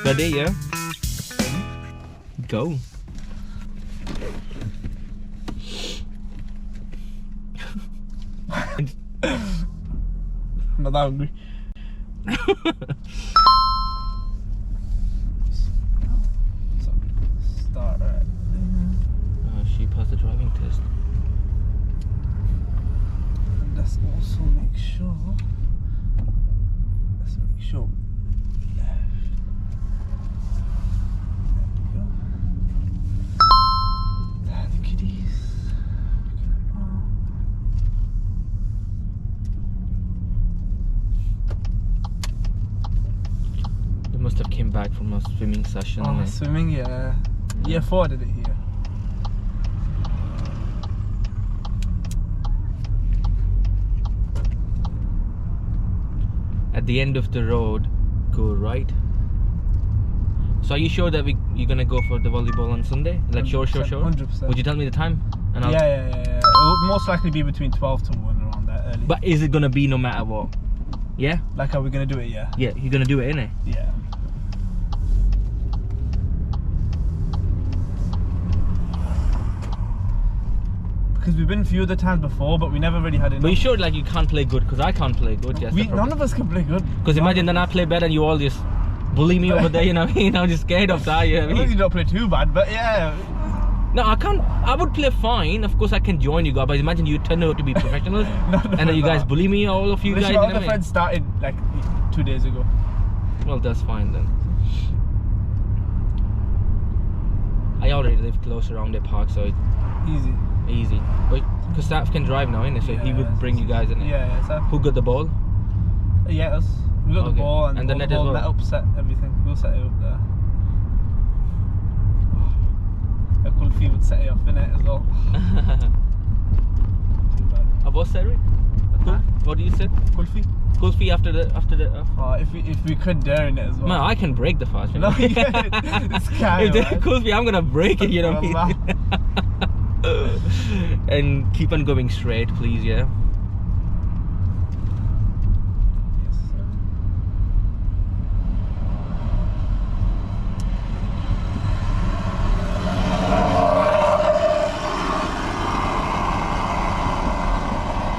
Ready, yeah? Go. I'm not that hungry. Start right. She passed the driving test. And let's also make sure. Let's make sure. There we go. There, the kiddies. They must have came back from a swimming session. Oh, swimming, yeah. Year 4 did it here. At the end of the road, go right. So are you sure that you're gonna go for the volleyball on Sunday? Like sure. 100%. Would you tell me the time? And Yeah. It will most likely be between 12 to 1 around that early. But is it gonna be no matter what? Yeah? Like how we're gonna do it, yeah. Yeah, you're gonna do it, innit? Yeah. Because we've been a few other times before, but we never really had enough. But you sure like you can't play good? Because I can't play good. Yes, None of us can play good. Because imagine then I play better and you all just bully me over there, you know what I mean? I'm just scared of that, you know what I mean? You don't play too bad, but yeah. No, I can't. I would play fine. Of course, I can join you guys, but imagine you turn out to be professionals and then you guys bully me, all of you guys. My other friends started like 2 days ago. Well, that's fine then. I already live close around the park, so it's easy. But because Saf can drive now, innit? So yeah, he would bring you guys in. Yeah, Saf. Who got the ball? Yeah, us. We got the ball and the net as well. Net upset everything. We'll set it up there. A Kulfi would set it up in it as well. Too bad. What's that, Rick? Huh? What do you say? Kulfi? Kulfi after the. If we could dare in it as well. Man, I can break the fast. You know? No, yeah, it's kind If Kulfi, I'm gonna break it. You know what I mean? And keep on going straight, please. Yeah. Yes, sir.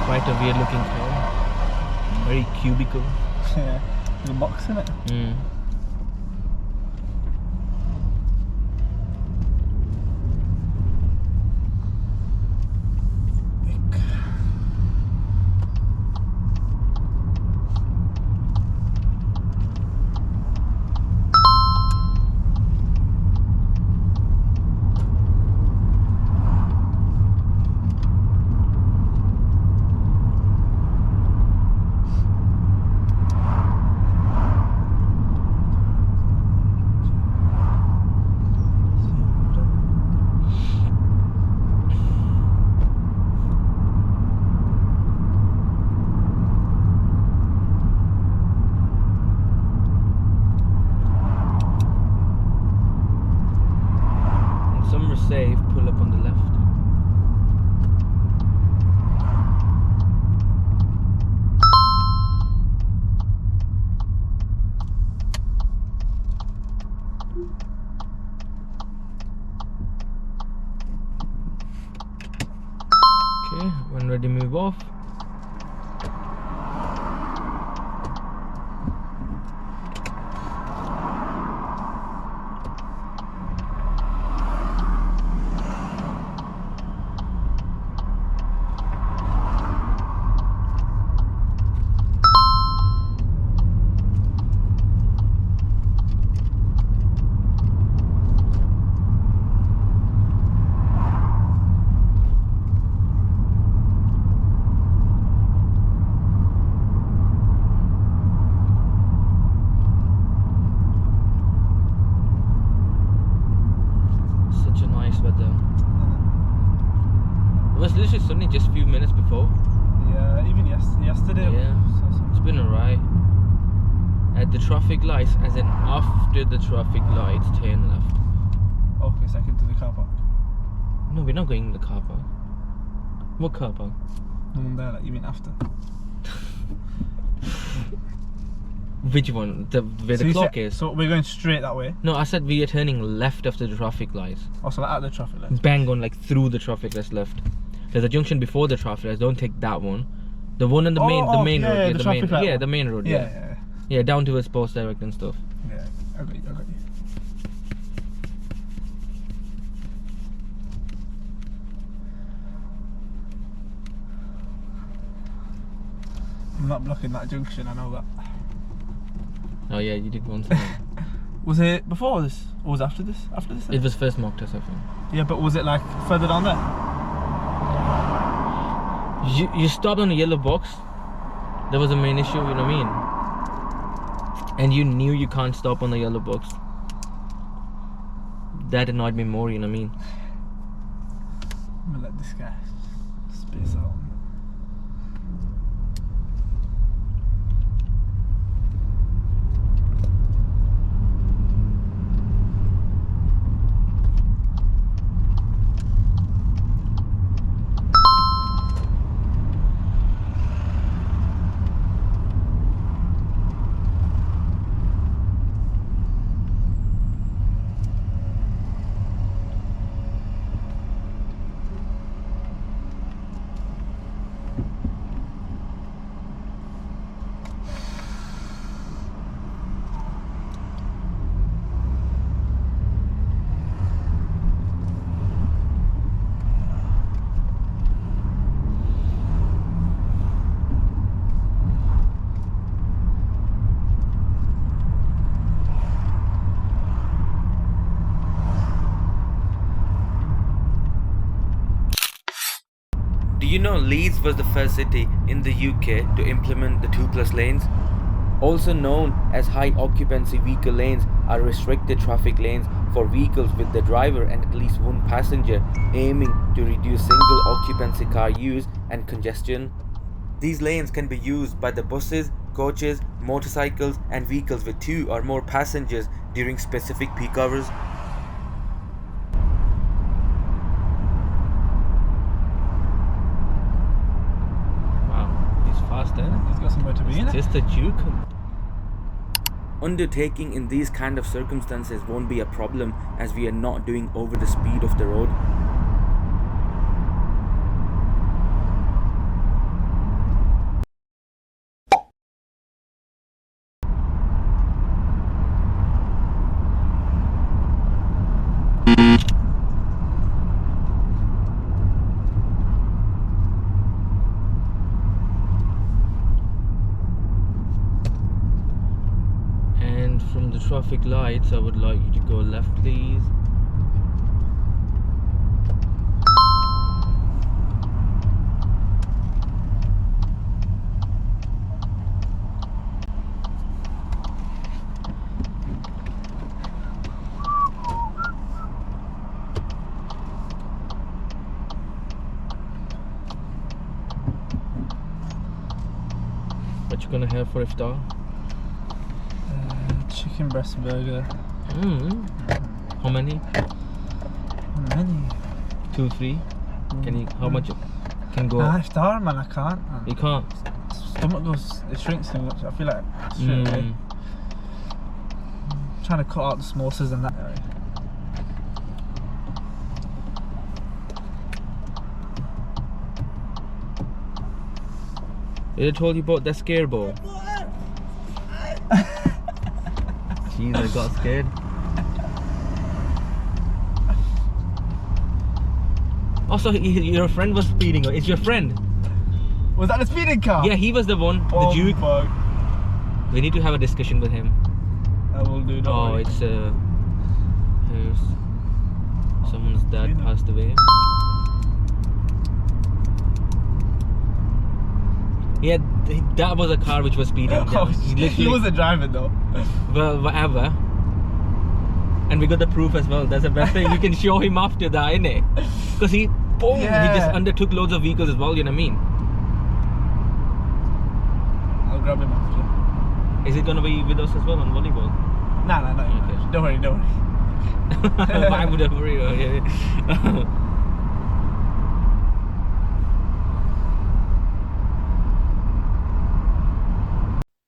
Quite a weird looking car. Very cubical. Yeah, the box in it. Safe, pull up on the left. Okay, when ready, move off. It was literally sunny just a few minutes before. Yeah, even yesterday. Yeah, it's been alright. At the traffic lights, as in after the traffic lights, turn left. Okay, second to the car park. No, we're not going in the car park. What car park? No one there, like, you mean after? Which one? Where So the you clock said- is? So we're going straight that way. No, I said we are turning left after the traffic lights. Also, like at the traffic lights. Bang on, like through the traffic lights left. There's a junction before the traffic lights. Don't take that one. The one on the main road. yeah, Yeah, the the traffic main. light Yeah, one. the main road. Yeah, Yeah. yeah, Yeah, down towards Post Direct and stuff. yeah. I got you. I'm not blocking that junction. I know that. Oh yeah, you did once. I think. Was it before this, or was it after this? After this? It was first mock test, I think. Yeah, but was it like further down there? You stopped on a yellow box. That was the main issue, you know what I mean? And you knew you can't stop on the yellow box. That annoyed me more, you know what I mean? I'm gonna let this guy space out. Do you know Leeds was the first city in the UK to implement the 2+ lanes? Also known as high occupancy vehicle lanes, are restricted traffic lanes for vehicles with the driver and at least one passenger, aiming to reduce single occupancy car use and congestion. These lanes can be used by the buses, coaches, motorcycles and vehicles with 2 or more passengers during specific peak hours. He's got somewhere to be in it. Just a juke. Undertaking in these kind of circumstances won't be a problem, as we are not doing over the speed of the road. From the traffic lights, I would like you to go left, please. What you gonna have for iftar? Chicken breast burger. How many? Many. 2, 3? Can you? How much can go? Iftar, man, I can't. You can't. Stomach goes, it shrinks too much. I feel like straight away. I'm trying to cut out the samosas and that area. Did I told you about that scare ball? Jeez, I got scared. Also, your friend was speeding. It's your friend. Was that the speeding car? Yeah, he was the one. The Duke. Fuck. We need to have a discussion with him. I will do that. Oh, it's here's someone's dad passed away. Yeah, that was a car which was speeding. Oh, he wasn't driving though. Well, whatever. And we got the proof as well. That's the best thing. You can show him after that, innit? Because he just undertook loads of vehicles as well, you know what I mean? I'll grab him after. Is it going to be with us as well on volleyball? Nah. Okay. Don't worry. Why would I worry about it?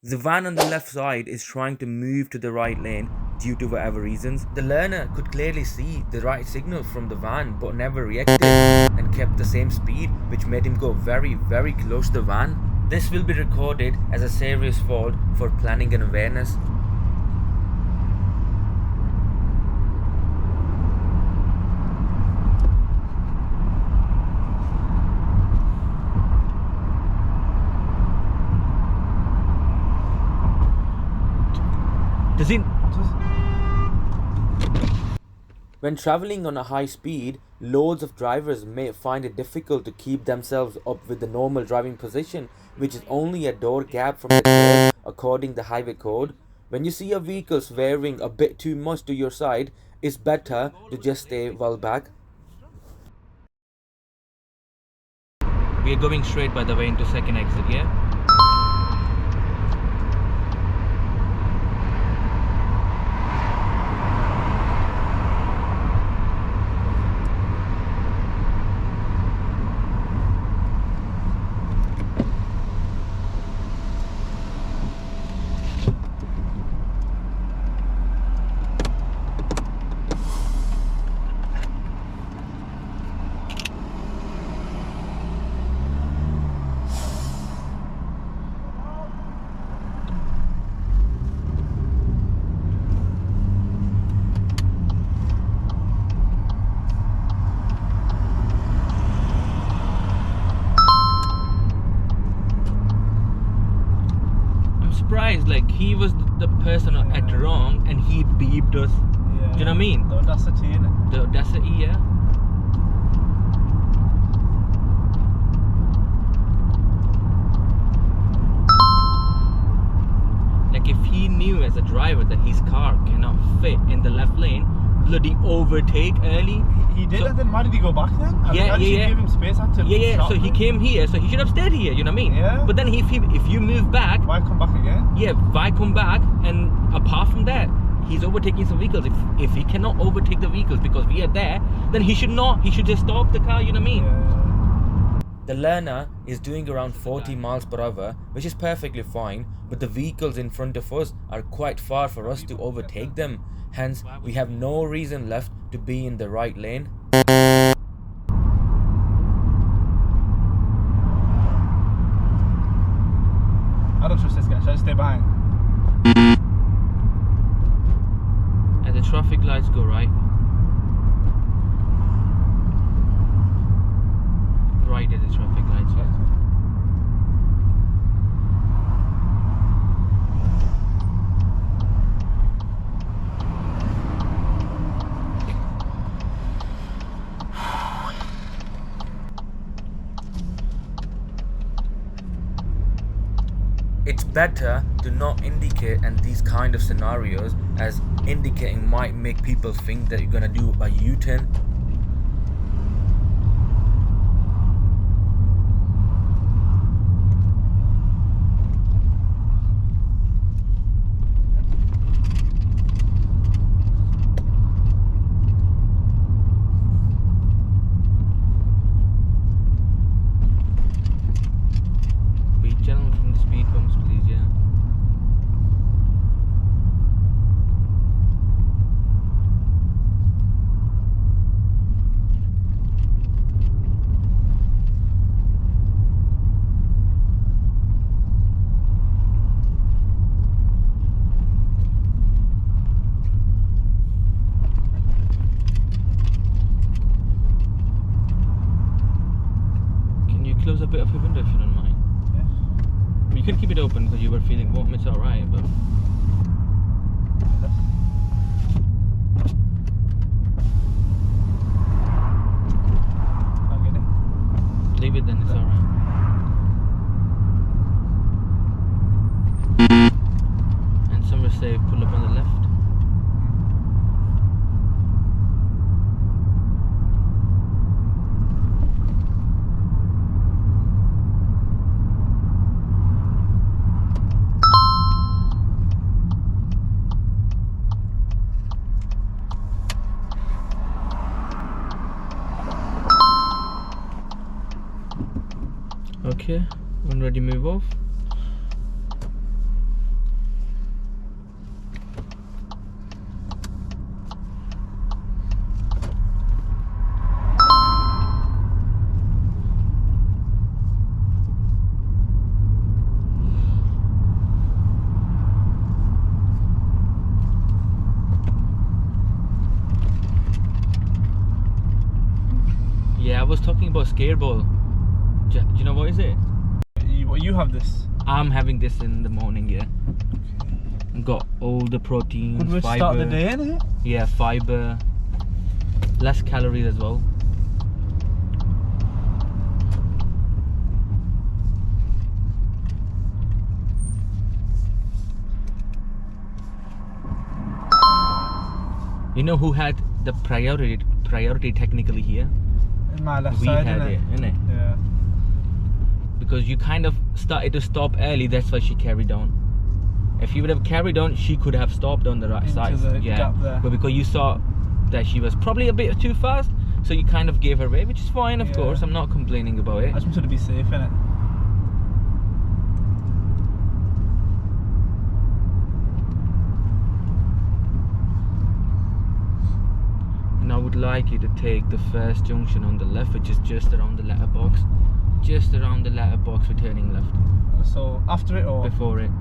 The van on the left side is trying to move to the right lane due to whatever reasons. The learner could clearly see the right signal from the van but never reacted and kept the same speed, which made him go very, very close to the van. This will be recorded as a serious fault for planning and awareness. Does it? When traveling on a high speed, loads of drivers may find it difficult to keep themselves up with the normal driving position, which is only a door gap from the curb according to the highway code. When you see a vehicle swerving a bit too much to your side, it's better to just stay well back. We are going straight, by the way, into second exit, yeah? Surprised, like he was the person at wrong and he beeped us. Yeah. Do you know what I mean? The audacity, innit? The audacity, yeah. Like if he knew as a driver that his car cannot fit in the left lane, bloody overtake early. He did, So- and then why did he go back then? I Yeah, mean, yeah. Give him space after. So he came here, so he should have stayed here, you know what I mean? Yeah. But then if you move back, Why come back again? yeah, why come back? And apart from that, he's overtaking some vehicles. If he cannot overtake the vehicles because we are there, then he should not. He should just stop the car, you know what I mean? Yeah. The learner is doing around 40 miles per hour, which is perfectly fine, but the vehicles in front of us are quite far for us to overtake them. Hence, we have no reason left to be in the right lane. I don't trust this guy. Should I stay behind? As the traffic lights go right. Right as the traffic lights, yeah. It's better to not indicate in these kind of scenarios, as indicating might make people think that you're gonna do a U-turn. Be gentle from the speed bumps, please, yeah. Can you close a bit of your window if you don't mind? Yes. You can keep it open because you were feeling warm, it's alright, but I'll get it. leave it then, it's alright. And some will say pull up on the left. Okay, when ready, move off. about scare ball? Do you know what is it? You have this. I'm having this in the morning, yeah. Got all the proteins, Good way to fiber. start the day, isn't it? Yeah, fiber, less calories as well. You know who had the priority technically here? In my left We side, had it, innit? Yeah. Because you kind of started to stop early, that's why she carried on. If you would have carried on, she could have stopped on the right Into side. the Yeah. gap there. But because you saw that she was probably a bit too fast, so you kind of gave her way, which is fine, of Yeah. course. I'm not complaining about it. I just wanted to be safe, innit? And I would like you to take the first junction on the left, which is just around the letterbox. Just around the letterbox, we're turning left. So after it or Before it.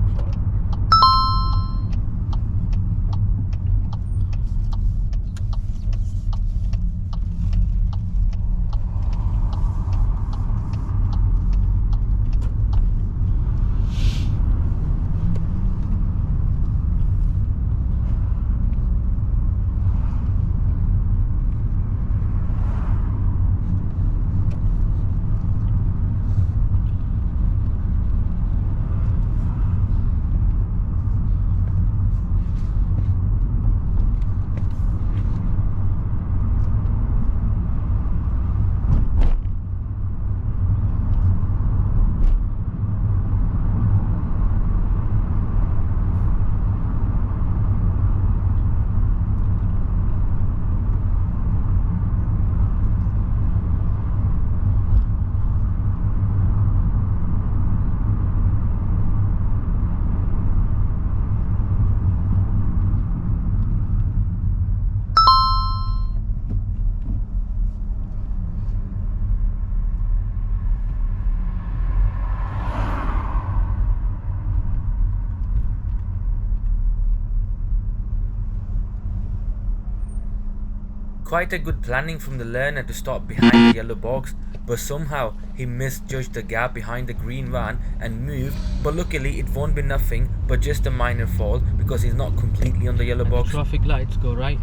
Quite a good planning from the learner to stop behind the yellow box, but somehow he misjudged the gap behind the green van and moved, but luckily it won't be nothing but just a minor fall because he's not completely on the yellow box. The traffic lights go right.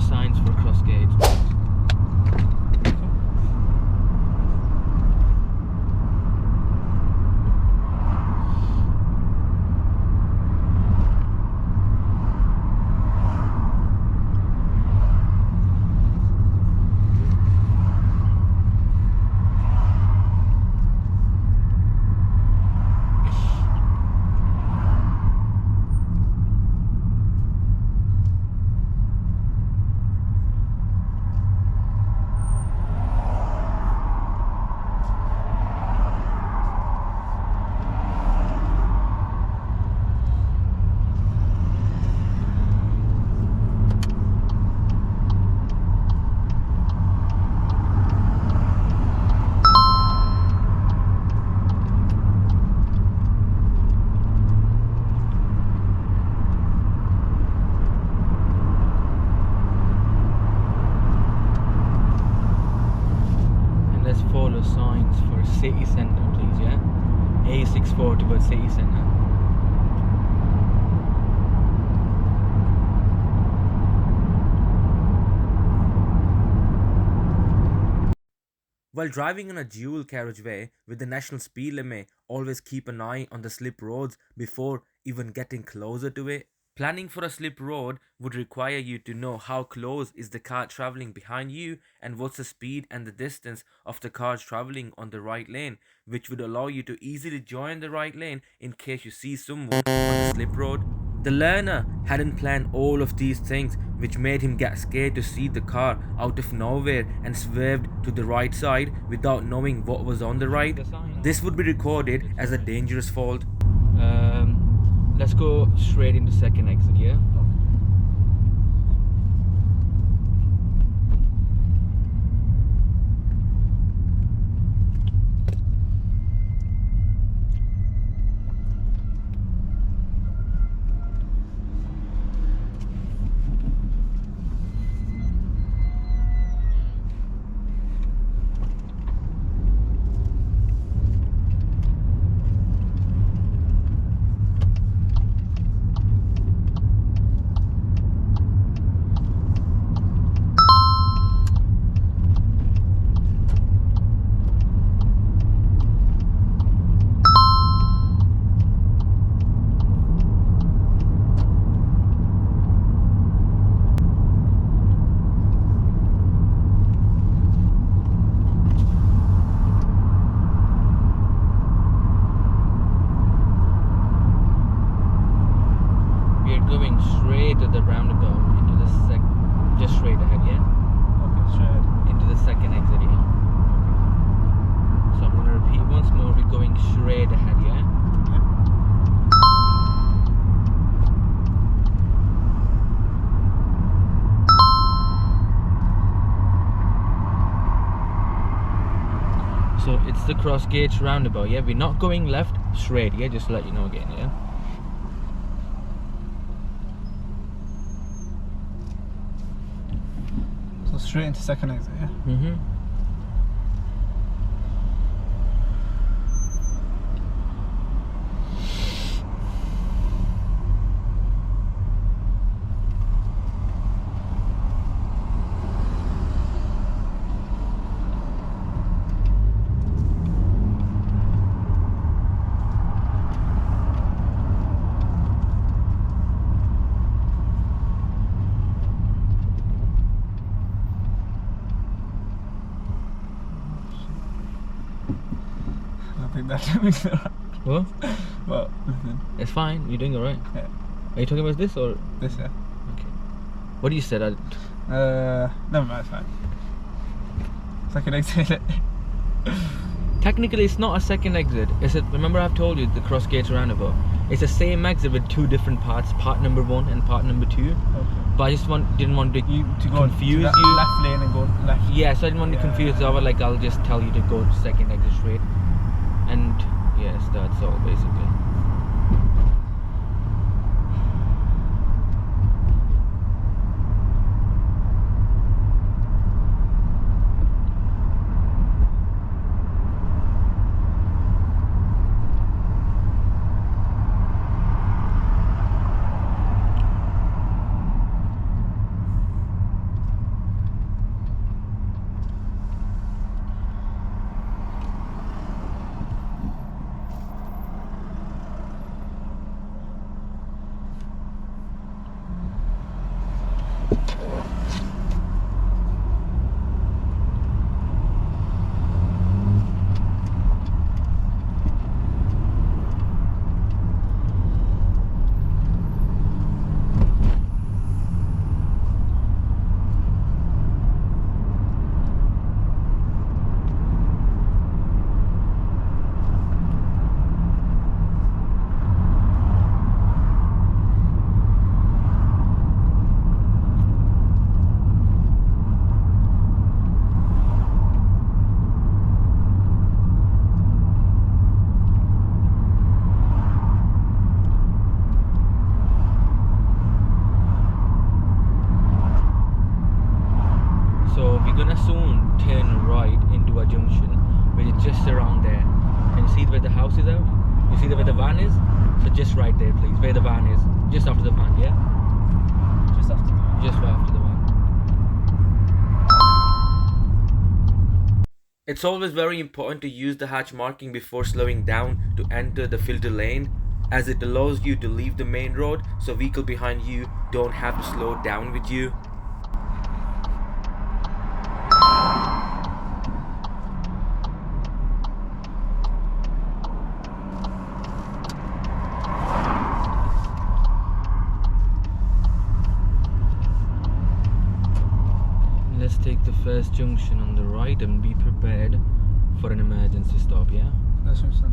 Signs for cross gauge. Signs for city centre, please, yeah? A64 towards city centre. While driving on a dual carriageway with the national speed limit, always keep an eye on the slip roads before even getting closer to it. Planning for a slip road would require you to know how close is the car traveling behind you and what's the speed and the distance of the cars traveling on the right lane, which would allow you to easily join the right lane in case you see someone on the slip road. The learner hadn't planned all of these things, which made him get scared to see the car out of nowhere and swerved to the right side without knowing what was on the right. This would be recorded as a dangerous fault. Let's go straight into second exit, yeah? straight to the roundabout, into the just straight ahead, yeah? Okay, straight. Into the second exit, yeah? So I'm gonna repeat once more, we're going straight ahead, yeah? So it's the Crossgates roundabout, yeah? We're not going left, straight, yeah? Just to let you know again, yeah? So straight into second exit, yeah? Mm-hmm. I think that makes it right. What? Well, listen. It's fine, you're doing alright. Yeah. Are you talking about this or? This, yeah. Okay. What you said? Never mind, it's fine. Second exit. Technically, it's not a second exit. Remember I've told you the Crossgates roundabout. It's the same exit with two different parts, part number 1 and part number 2. Okay. But I just didn't want to go confuse to you. Left lane and go left. Yeah, so I didn't want to confuse you. Like I'll just tell you to go second exit straight. And yes, that's all basically. We're gonna soon turn right into a junction, which is just around there. Can you see where the house is out? You see where the van is? So just right there, please. Where the van is, just after the van, yeah? Just after the van. Just after the van. It's always very important to use the hatch marking before slowing down to enter the filter lane, as it allows you to leave the main road so vehicle behind you don't have to slow down with you. Let's take the first junction on the right and be prepared for an emergency stop, yeah? That's what I'm saying.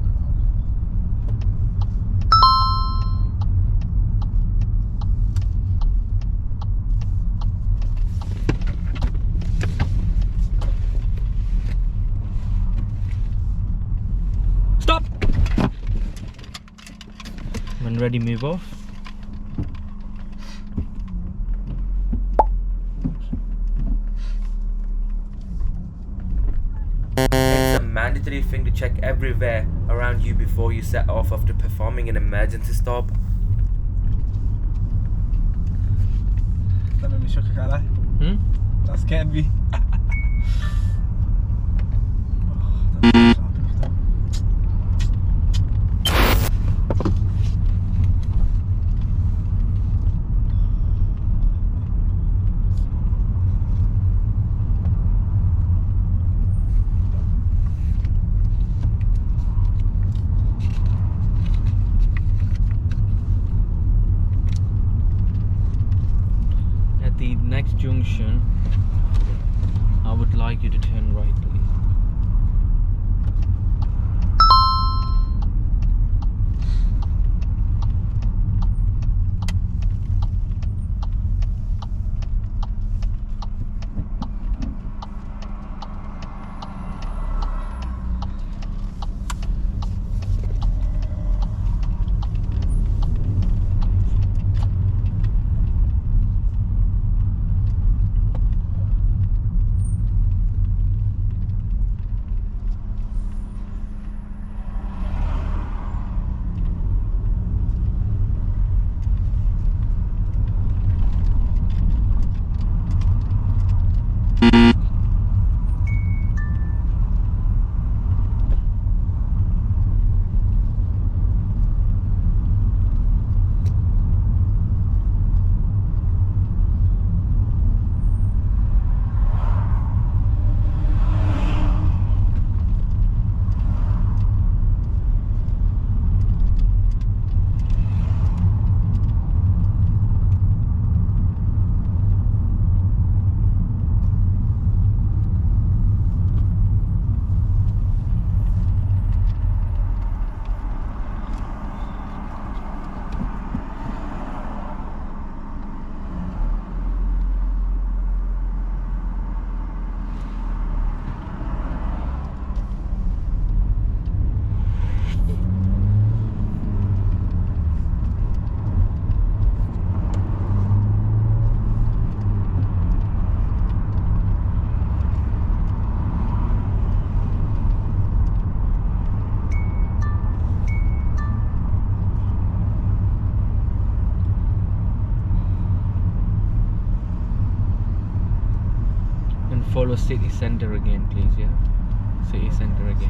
Stop! When ready, move off. It's a mandatory thing to check everywhere around you before you set off after performing an emergency stop. That made me shook, I can't lie. That scared me. junction, I would like you to turn right, please. Follow city center again, please. Yeah, city center again.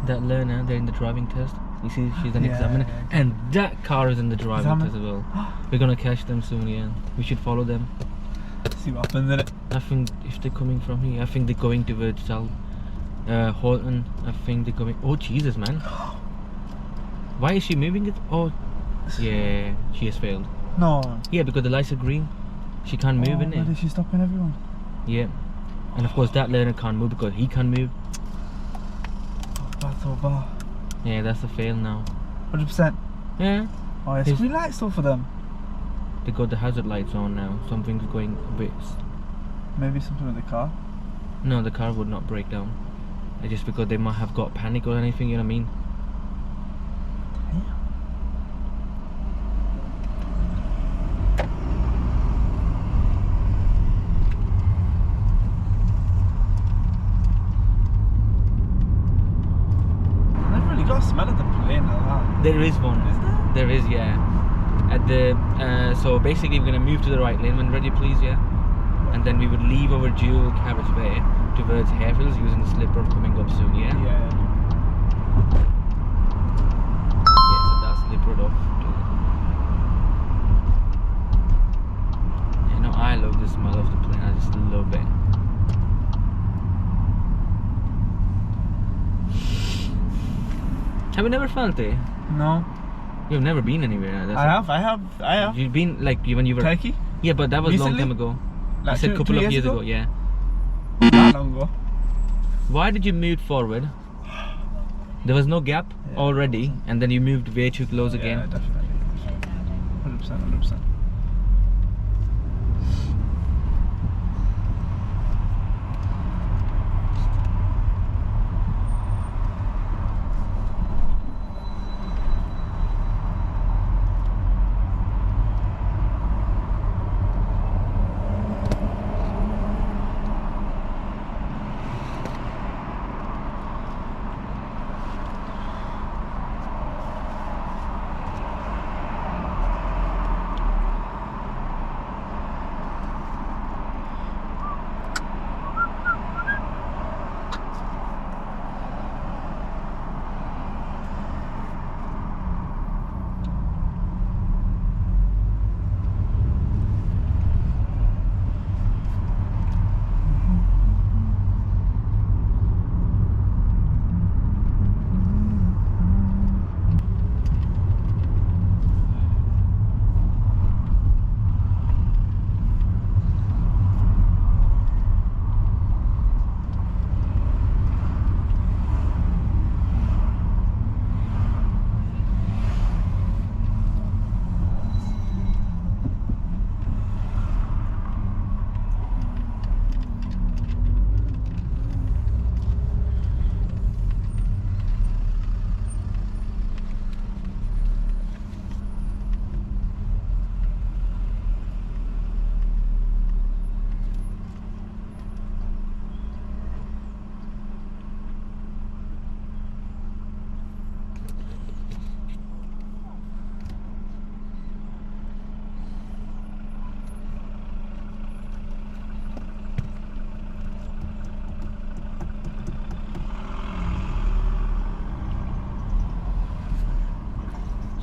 That learner, they're in the driving test. You see, she's an examiner, and that car is in the driving test as well. We're gonna catch them soon. Yeah, we should follow them. See what happens in it. I think if they're coming from here, I think they're going towards South Horton. I think they're going. Oh Jesus, man! Why is she moving it? Oh, yeah, she has failed. No. Yeah, because the lights are green. She can't move in it. Why is she stopping everyone? Yeah, and of course that learner can't move because he can't move. That's over. Yeah, that's a fail now. 100%. Yeah. Oh, it's green lights still for them. They got the hazard lights on now. Something's going a bit. Maybe something with the car. No, the car would not break down. It's just because they might have got panic or anything. You know what I mean? Smell of the plane like that. There is one. Is there? There is, yeah. At the so basically we're gonna move to the right lane when ready, please, yeah. And then we would leave our dual carriageway towards Fearnville using the slip road coming up soon, yeah. Yeah. Yeah, so that's slip road off. You know, I love the smell of the plane. I just love it. Have you never felt it? No. You've never been anywhere. That's I have. You've been like when you were. Turkey? Yeah, but that was a long Recently? time ago. Like I said a couple of years ago. Yeah. That long ago. Why did you move forward? There was no gap already, and then you moved way too close Yeah, again. definitely. 100%.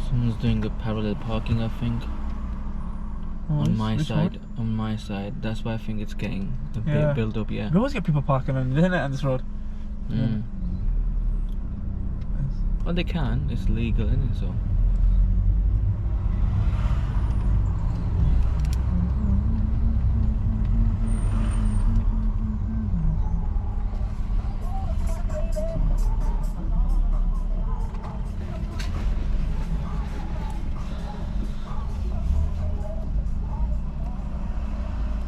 Someone's doing a parallel parking, I think. On my side. On my side. That's why I think it's getting a bit built up, yeah. We always get people parking on the internet on this road. Well, they can. It's legal, isn't it? So.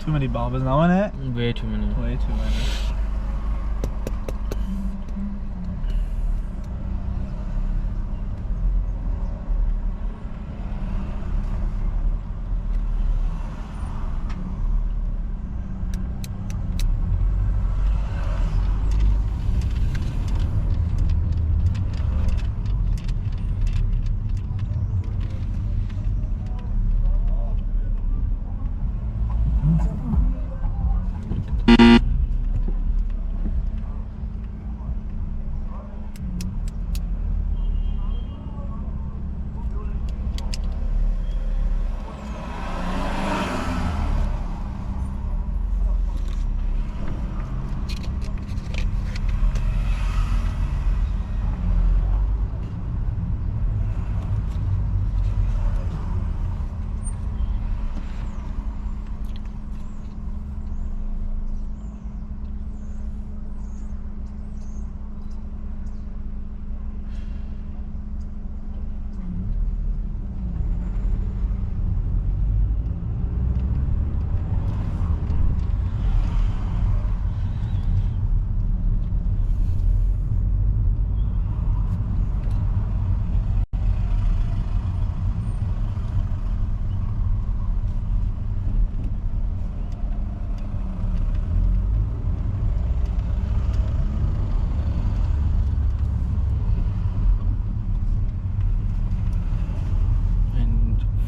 Too many barbers now, innit? Way too many. Way too many.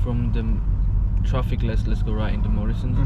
From the traffic, let's go right into Morrison's.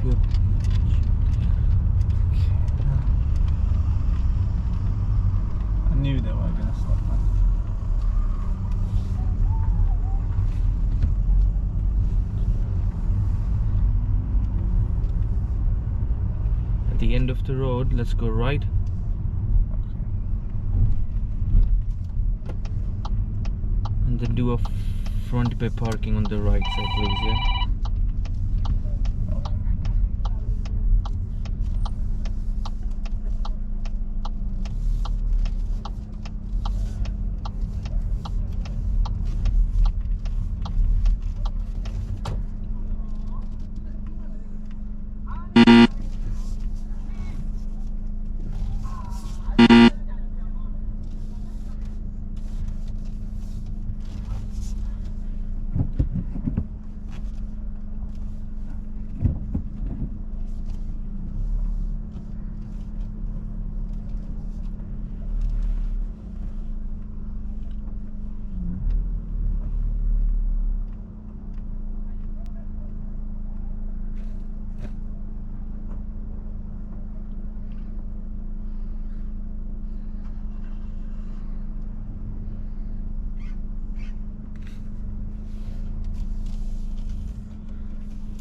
Good. I knew they were going to stop, man. At the end of the road, let's go right. And then do a front bay parking on the right side, please, yeah?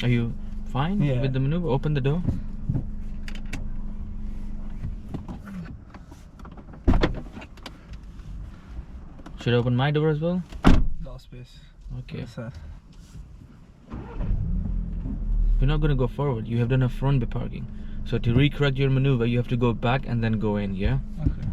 Are you fine with the maneuver? Open the door. Should I open my door as well? Lot of space. Okay. You're not gonna go forward. You have done a front bay parking. So to recorrect your maneuver, you have to go back and then go in, yeah? Okay.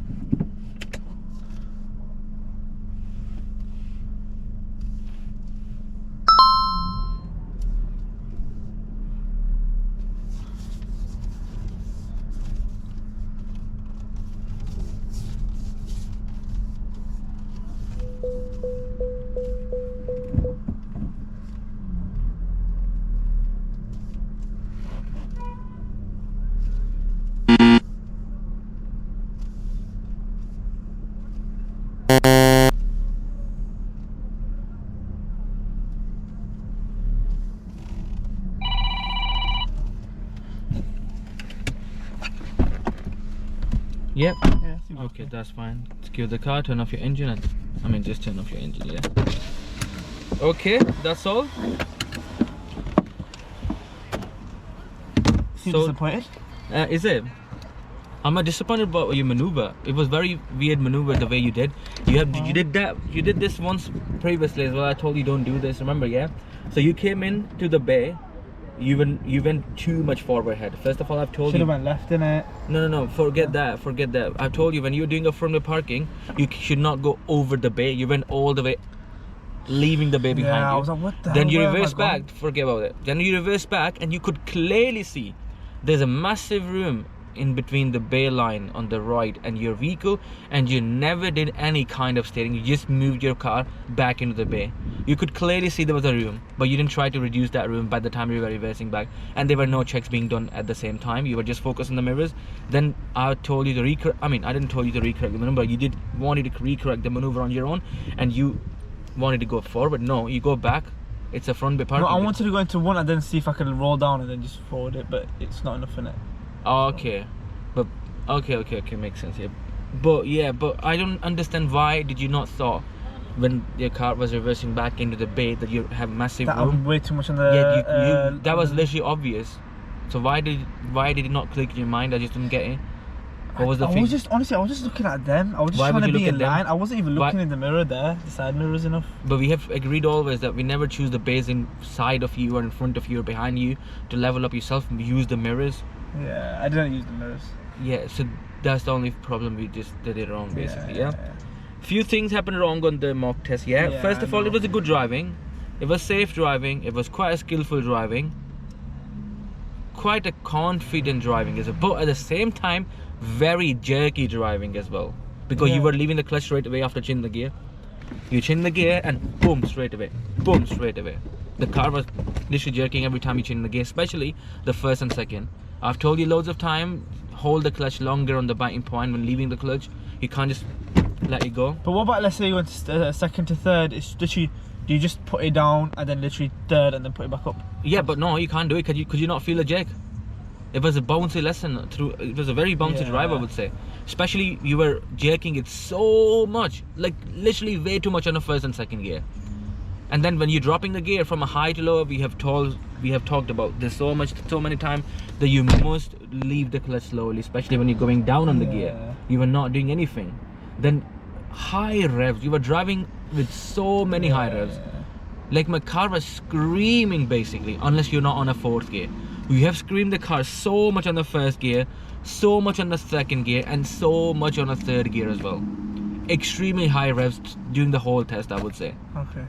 Yep. Yeah. Okay, that's fine. Secure the car, turn off your engine and... I mean, just turn off your engine, yeah. Okay, that's all. Seems So- disappointed. Is it? I'm not disappointed about your maneuver. It was very weird maneuver the way you did. You did this once previously as well. I told you don't do this, remember, yeah? So you came in to the bay. You went too much forward head. First of all, I've told Should you. have went left in it. No. Forget that. I've told you when you're doing a front bay parking, you should not go over the bay. You went all the way, leaving the bay behind you. Yeah, I was like, what the Then hell? you Where am I reverse going? back. Forget about it. Then you reverse back, and you could clearly see there's a massive room in between the bay line on the right and your vehicle, and you never did any kind of steering. You just moved your car back into the bay. You could clearly see there was a room, but you didn't try to reduce that room by the time you were reversing back, and there were no checks being done at the same time. You were just focused on the mirrors. Then I told you to recorrect. I mean, I didn't tell you to recorrect the maneuver. You wanted to recorrect the maneuver on your own, and you wanted to go forward. No, you go back. It's a front bay parking. No, I wanted to go into one and then see if I could roll down and then just forward it, but it's not enough in it. Okay, but okay, makes sense. Yeah, but I don't understand, why did you not thought when your car was reversing back into the bay that you have massive That room? I'm way too much on the. Yeah, that was literally obvious. So why did it not click in your mind? I just didn't get it. What was the thing? I was just looking at them. I was just Why trying would to you be look in at them? line. I wasn't even Why- looking in the mirror there. The side mirror is enough. But we have agreed always that we never choose the bays inside of you or in front of you or behind you to level up yourself. Use the mirrors. Yeah, I didn't use the mirrors. Yeah, so that's the only problem. We just did it wrong, basically. Yeah. Few things happened wrong on the mock test. Yeah. Yeah, First of I all, it know. was a good driving. It was safe driving. It was quite a skillful driving. Quite a confident driving as well. But at the same time, very jerky driving as well. Because you Yeah. were leaving the clutch straight away after chin the gear. You chin the gear and boom, straight away. Boom, straight away. The car was literally jerking every time you chin the gear, especially the first and second. I've told you loads of time, hold the clutch longer on the biting point when leaving the clutch. You can't just let it go. But what about, let's say you went to second to third? It's literally, do you just put it down and then literally third and then put it back up? Yeah, but no, you can't do it. Could you not feel a jerk? It was a bouncy lesson through. It was a very bouncy drive, I would say. Especially you were jerking it so much, like literally way too much on the first and second gear. And then when you're dropping the gear from a high to low, we have talked about this so many times that you must leave the clutch slowly, especially when you're going down on the gear. You were not doing anything. Then high revs. You were driving with so many high revs. Like my car was screaming basically, unless you're not on a fourth gear. You have screamed the car so much on the first gear, so much on the second gear, and so much on the third gear as well. Extremely high revs during the whole test, I would say. Okay.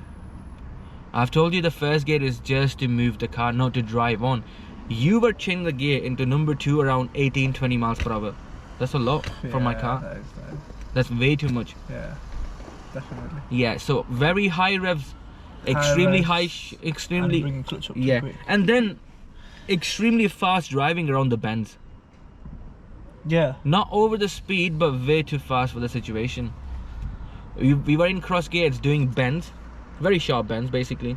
I've told you the first gear is just to move the car, not to drive on. You were changing the gear into number 2 around 18-20 miles per hour. That's a lot for my car. That is, That's way too much. yeah, definitely. Yeah, so very high revs, extremely high, revs, And extremely, bringing clutch up too yeah, quick. and then extremely fast driving around the bends. Yeah. Not over the speed, but way too fast for the situation. We were in cross gates doing bends, very sharp bends basically,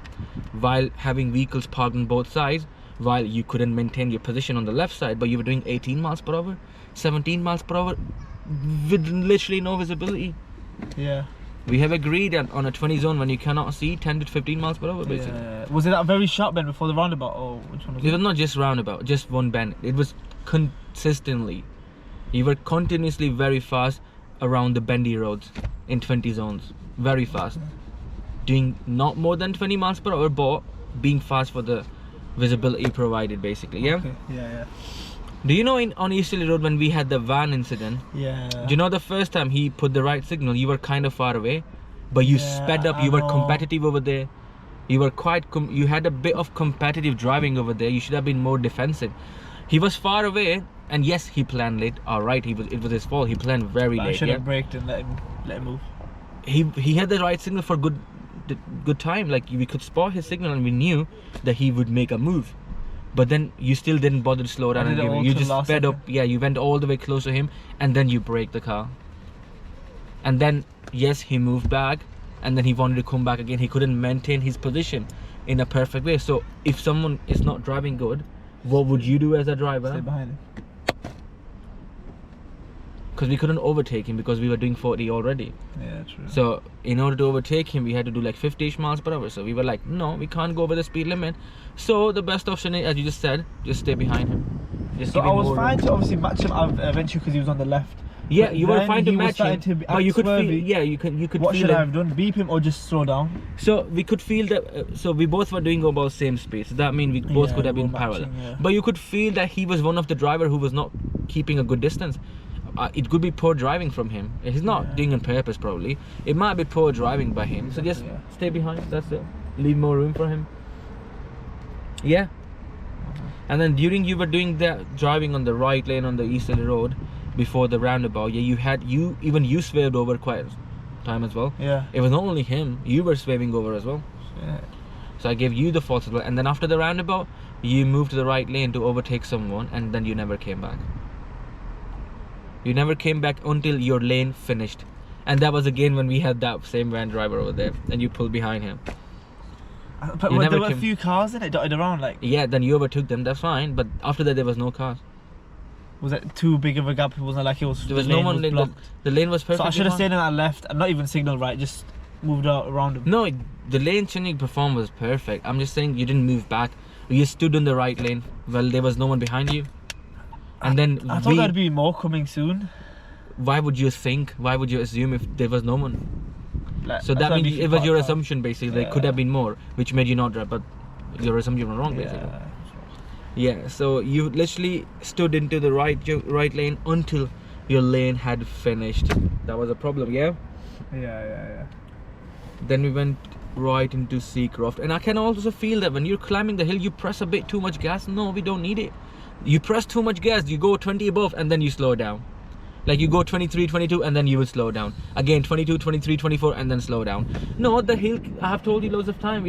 while having vehicles parked on both sides, while you couldn't maintain your position on the left side, but you were doing 18 miles per hour, 17 miles per hour, with literally no visibility. Yeah. We have agreed that on a 20 zone when you cannot see 10 to 15 miles per hour basically. Yeah. Was it that very sharp bend before the roundabout, or which one was It it? was not just roundabout, just one bend. It was consistently. You were continuously very fast around the bendy roads in 20 zones. Very fast. Doing not more than 20 miles per hour, but being fast for the visibility provided, basically. Yeah. Okay. Yeah. Do you know on Easterly Road when we had the van incident? Yeah. Do you know the first time he put the right signal, you were kind of far away, but you sped up. I You were know. competitive over there. You were quite. You had a bit of competitive driving over there. You should have been more defensive. He was far away, and yes, he planned late. All right, it was his fault. He planned very I late. should Yeah. have braked and let him move. He had the right signal for good time. Like we could spot his signal, and we knew that he would make a move. But then you still didn't bother to slow down I did it all you till just last sped up. second. Yeah, you went all the way close to him, and then you braked the car. And then yes, he moved back, and then he wanted to come back again. He couldn't maintain his position in a perfect way. So if someone is not driving good, what would you do as a Stay driver? behind him. Because we couldn't overtake him because we were doing 40 already. Yeah, true. So in order to overtake him, we had to do like 50-ish miles per hour. So we were like, no, we can't go over the speed limit. So the best option is, as you just said, just stay behind him. Just So give I him was more fine room. to obviously match him eventually because he was on the left. Yeah, But you were then fine to he was match starting him, to be but you could feel. swervy. Yeah, you could What feel should it. I have done? Beep him or just slow down? So we could feel that. So we both were doing about same speed. So that means we both Yeah, could have we been were parallel. matching, yeah. But you could feel that he was one of the driver who was not keeping a good distance. It could be poor driving from him. He's not Yeah. doing on purpose, probably. It might be poor driving by him. So just Yeah. stay behind. That's it. Leave more room for him. Yeah. And then during you were doing that driving on the right lane on the Easterly Road before the roundabout, yeah, you swerved over quite a time as well. Yeah. It was not only him, you were swerving over as well. Yeah. So I gave you the fault as well. And then after the roundabout, you moved to the right lane to overtake someone, and then you never came back. You never came back until your lane finished. And that was again when we had that same van driver over there, and you pulled behind him. But You never there were a came- few cars in it dotted around. Like, Yeah, then you overtook them, that's fine. But after that, there was no cars. was it too big of a gap? It wasn't like it was. There was the no lane one. was blocked. The lane was perfect. So I should have stayed in that left and not even signaled right. Just moved out around him. No, the lane changing perform was perfect. I'm just saying you didn't move back. You stood in the right lane. Well, there was no one behind you. And then I thought there'd be more coming soon. why would you think? Why would you assume if there was no one? Like, So I that thought means it'd be it was your part-time. assumption basically. There could have been more, which made you not drive, but your assumption was wrong basically. Yeah. Yeah. So you literally stood into the right lane until your lane had finished. That was a problem. Yeah. Yeah. Then we went right into Seacroft, and I can also feel that when you're climbing the hill, you press a bit too much gas. No, we don't need it. You press too much gas, you go 20 above, and then you slow down. Like you go 23, 22, and then you will slow down. Again 22, 23, 24, and then slow down. No, the hill, I have told you loads of time,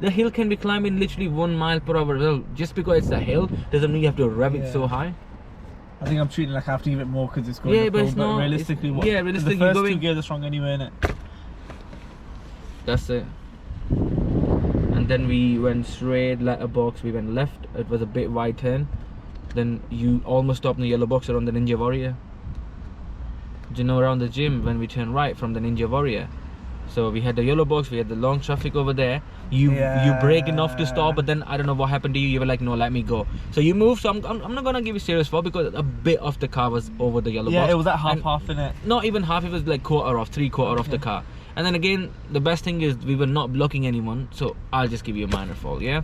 the hill can be climbed in literally 1 mile per hour. Well, just because it's a hill doesn't mean you have to rev it so high. I think I'm treating like I have to give it more because it's going Yeah, uphill, but it's not. realistically, Realistically, the first going. two gears are strong anyway, innit? That's it. And then we went straight letterbox. We went left. It was a bit wide turn. Then you almost stopped in the yellow box around the Ninja Warrior. Do you know around the gym when we turned right from the Ninja Warrior? So we had the yellow box. We had the long traffic over there. You brake enough to stop, but then I don't know what happened to you. You were like, no, let me go. So you moved. So I'm not gonna give you serious fault because a bit of the car was over the yellow box. Yeah, it was at And half in it. not even half. It was like three-quarter of the car. And then again, the best thing is we were not blocking anyone, so I'll just give you a minor fault. Yeah.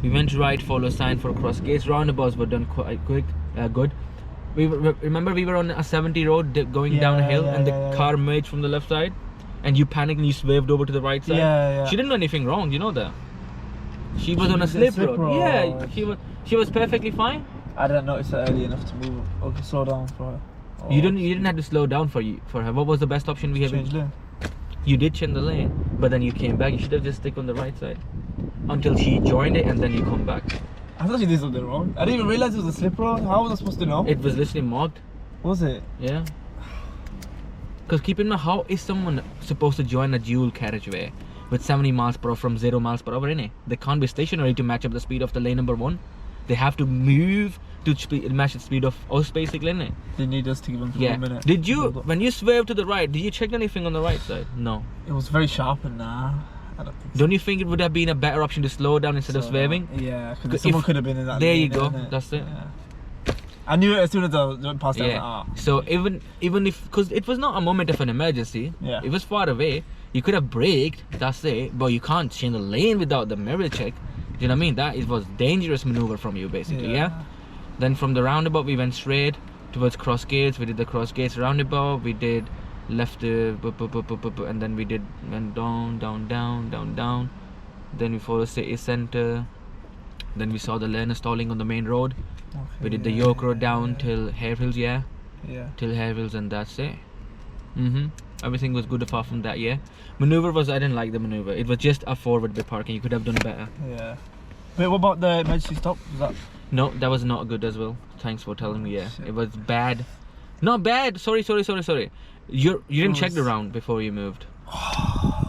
We went right, follow sign for cross gates. Roundabouts were done quite quick, good. Remember we were on a 70 road going down a hill, and the car merged from the left side, and you panicked and you swerved over to the right side. Yeah. She didn't do anything wrong, you know that. She was on a was in slip slip road. road. Yeah, she was perfectly fine. I didn't notice it early enough to move. Okay, slow down for her. You didn't have to slow down for her. What was the best option we had? Change lane. You did change the lane, but then you came back. You should have just stick on the right side until she joined it, and then you come back. I thought she did something wrong. I didn't even realize it was a slip road. How was I supposed to know? It was literally marked. Was it? Yeah. Because keep in mind, how is someone supposed to join a dual carriageway with 70 miles per hour from 0 miles per hour in it? They can't be stationary to match up the speed of the lane number 1. They have to move to match the speed of us basically, innit? They need us to give them Yeah. a minute. Did you, when you swerved to the right, did you check anything on the right side? No. It was very sharp and I don't think so. Don't you think it would have been a better option to slow down instead of swerving? Yeah, because someone could have been in that There lane, you go, innit? that's it. Yeah. I knew it as soon as I went past it. Yeah. I was like, So even if, because it was not a moment of an emergency, Yeah. it was far away. You could have braked, that's it. But you can't change the lane without the mirror check. you know what I mean? That was dangerous maneuver from you, basically. Yeah. Then from the roundabout, we went straight towards cross gates. We did the cross gates roundabout. We did left and then we went down. Then we followed city centre. Then we saw the learner stalling on the main road. Okay, We did the York Road down till Harehills, Yeah. till Harehills, and that's it. Everything was good apart from that. Yeah. Maneuver was, I didn't like the maneuver. It was just a forward bit parking. You could have done better. Yeah. Wait, what about the emergency stop? Was that? No, that was not good as well. Thanks for telling me. Yeah, Shit. it was bad. Not bad. Sorry. You didn't check the round before you moved.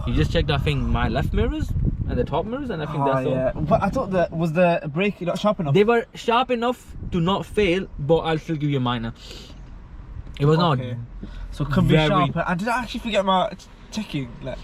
You just checked, I think, my left mirrors and the top mirrors, and I think that's all. But I thought that was the brake not sharp enough. They were sharp enough to not fail, but I'll still give you a minor. It was not. So it could be sharper. And did I actually forget my checking? Like,